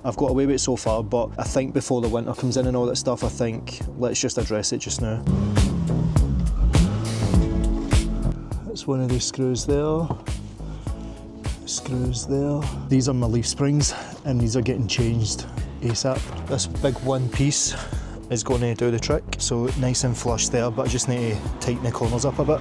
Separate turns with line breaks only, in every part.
I've got away with it so far, but I think before the winter comes in and all that stuff, I think let's just address it just now. That's one of the screws there. Screws there. These are my leaf springs and these are getting changed ASAP. This big one piece is going to do the trick, so nice and flush there, but I just need to tighten the corners up a bit.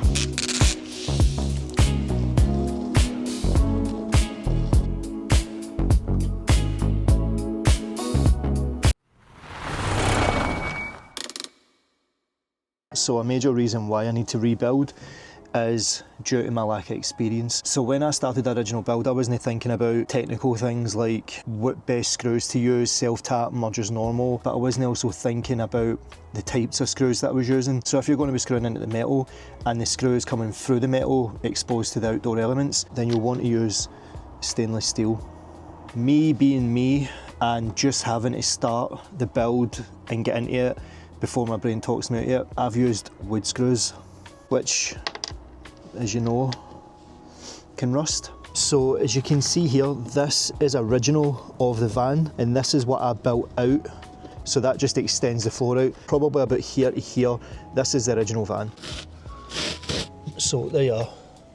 So a major reason why I need to rebuild is due to my lack of experience. So when I started the original build, I wasn't thinking about technical things like what best screws to use, self-tapping or just normal, but I wasn't also thinking about the types of screws that I was using. So if you're going to be screwing into the metal and the screw is coming through the metal exposed to the outdoor elements, then you'll want to use stainless steel. Me being me and just having to start the build and get into it before my brain talks me out yet, I've used wood screws, which, as you know, can rust. So as you can see here, this is original of the van and this is what I built out. So that just extends the floor out, probably about here to here. This is the original van. So there you are.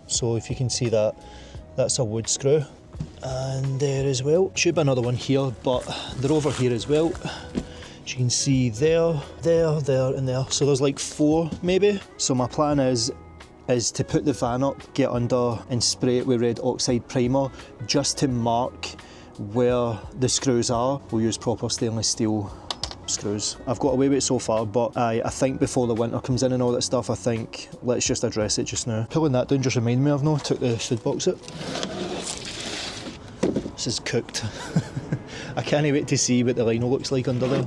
So if you can see that, that's a wood screw. And there as well, should be another one here, but they're over here as well. As you can see there, there, and there. So there's like 4 maybe. So my plan is to put the van up, get under and spray it with red oxide primer just to mark where the screws are. We'll use proper stainless steel screws. I've got away with it so far, but I think before the winter comes in and all that stuff, I think let's just address it just now. Pulling that down just reminded me I've not took the food box out. This is cooked. I can't wait to see what the lino looks like under there.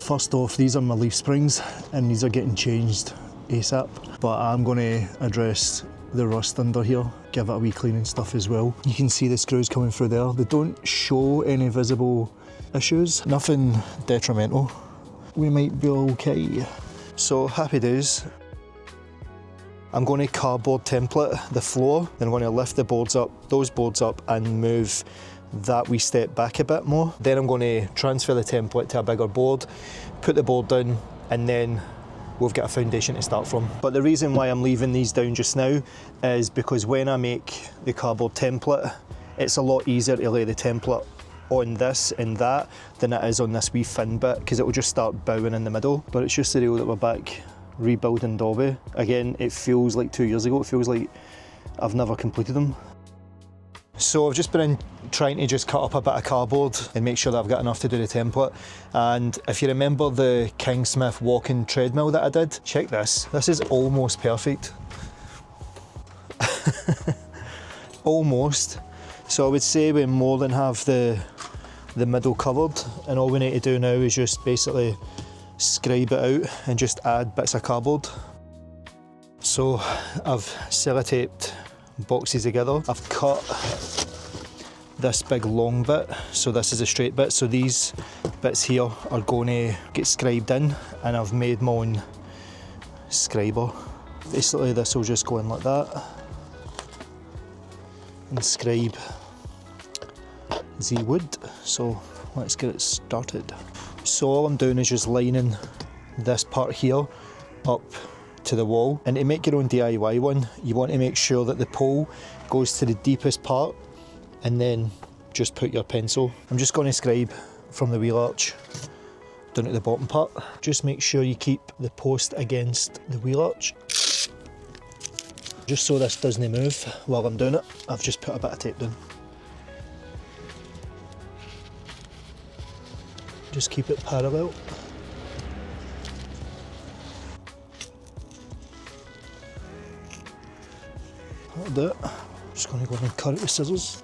First off, these are my leaf springs and these are getting changed ASAP, but I'm going to address the rust under here, give it a wee clean and stuff as well. You can see the screws coming through there. They don't show any visible issues, nothing detrimental. We might be okay. So happy days. I'm going to cardboard template the floor, then I'm going to lift the boards up, those boards up and move that wee step back a bit more. Then I'm going to transfer the template to a bigger board, put the board down and then we've got a foundation to start from. But the reason why I'm leaving these down just now is because when I make the cardboard template, it's a lot easier to lay the template on this and that than it is on this wee fin bit, because it will just start bowing in the middle. But it's just surreal that we're back rebuilding Dobby. Again, it feels like 2 years ago. It feels like I've never completed them. So I've just been in trying to just cut up a bit of cardboard and make sure that I've got enough to do the template. And if you remember the Kingsmith walking treadmill that I did, check this. This is almost perfect. Almost. So I would say we more than have the middle covered, and all we need to do now is just basically scribe it out and just add bits of cardboard. So I've sellotaped boxes together. I've cut this big long bit, so this is a straight bit, so these bits here are going to get scribed in, and I've made my own scriber. Basically this will just go in like that and scribe the wood. So let's get it started. So all I'm doing is just lining this part here up to the wall, and to make your own DIY one, you want to make sure that the pole goes to the deepest part and then just put your pencil. I'm just going to scribe from the wheel arch down to the bottom part. Just make sure you keep the post against the wheel arch. Just so this doesn't move while I'm doing it, I've just put a bit of tape down. Just keep it parallel. That'll do it. Just going to go in and cut it with scissors.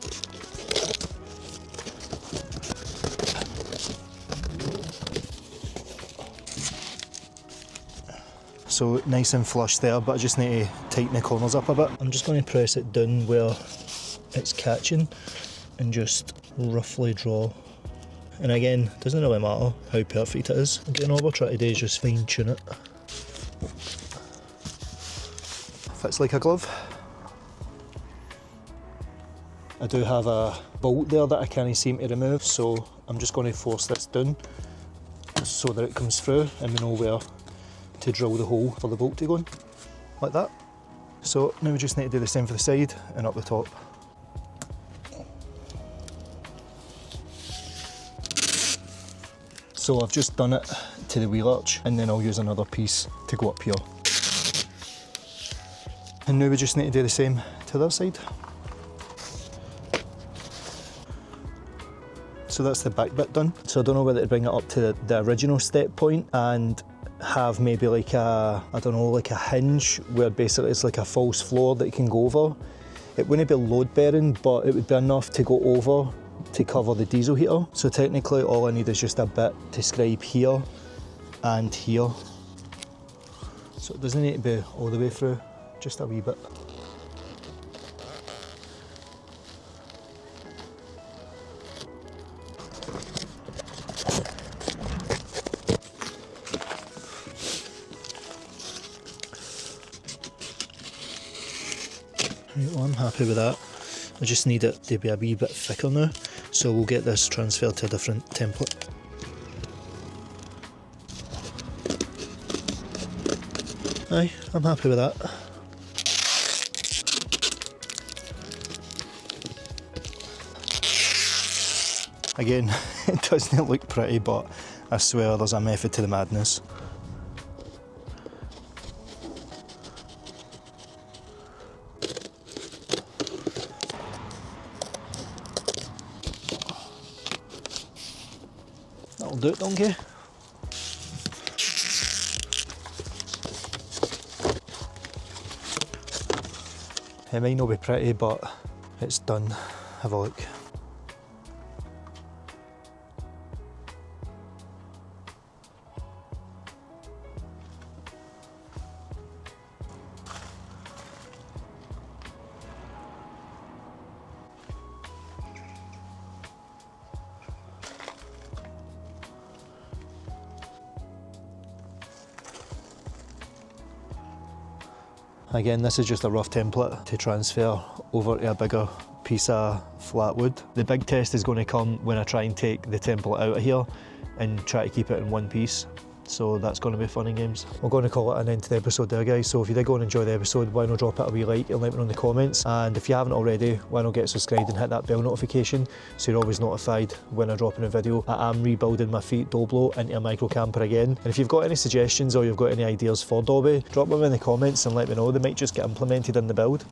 So nice and flush there, but I just need to tighten the corners up a bit. I'm just going to press it down where it's catching and just roughly draw. And again, it doesn't really matter how perfect it is. Again, all we're trying to do is just fine tune it. fits like a glove. I do have a bolt there that I can't seem to remove, so I'm just going to force this down so that it comes through and we know where to drill the hole for the bolt to go in, like that. So now we just need to do the same for the side and up the top. So I've just done it to the wheel arch, and then I'll use another piece to go up here. And now we just need to do the same to the other side. So that's the back bit done. So I don't know whether to bring it up to the original step point and have maybe like a, I don't know, like a hinge where basically it's like a false floor that you can go over. It wouldn't be load bearing, but it would be enough to go over to cover the diesel heater. So technically all I need is just a bit to scribe here and here. So it doesn't need to be all the way through, just a wee bit. Right, well, I'm happy with that. I just need it to be a wee bit thicker now, so we'll get this transferred to a different template. Aye, I'm happy with that. Again, it doesn't look pretty, but I swear there's a method to the madness. That'll do it, donkey. It might not be pretty, but it's done. Have a look. Again, this is just a rough template to transfer over to a bigger piece of flat wood. The big test is going to come when I try and take the template out of here and try to keep it in one piece. So that's going to be fun and games. We're going to call it an end to the episode there, guys. So if you did go and enjoy the episode, why not drop it a wee like and let me know in the comments. And if you haven't already, why not get subscribed and hit that bell notification so you're always notified when I drop in a video. I am rebuilding my feet Doblo into a micro camper again. And if you've got any suggestions or you've got any ideas for Dobby, drop them in the comments and let me know. They might just get implemented in the build.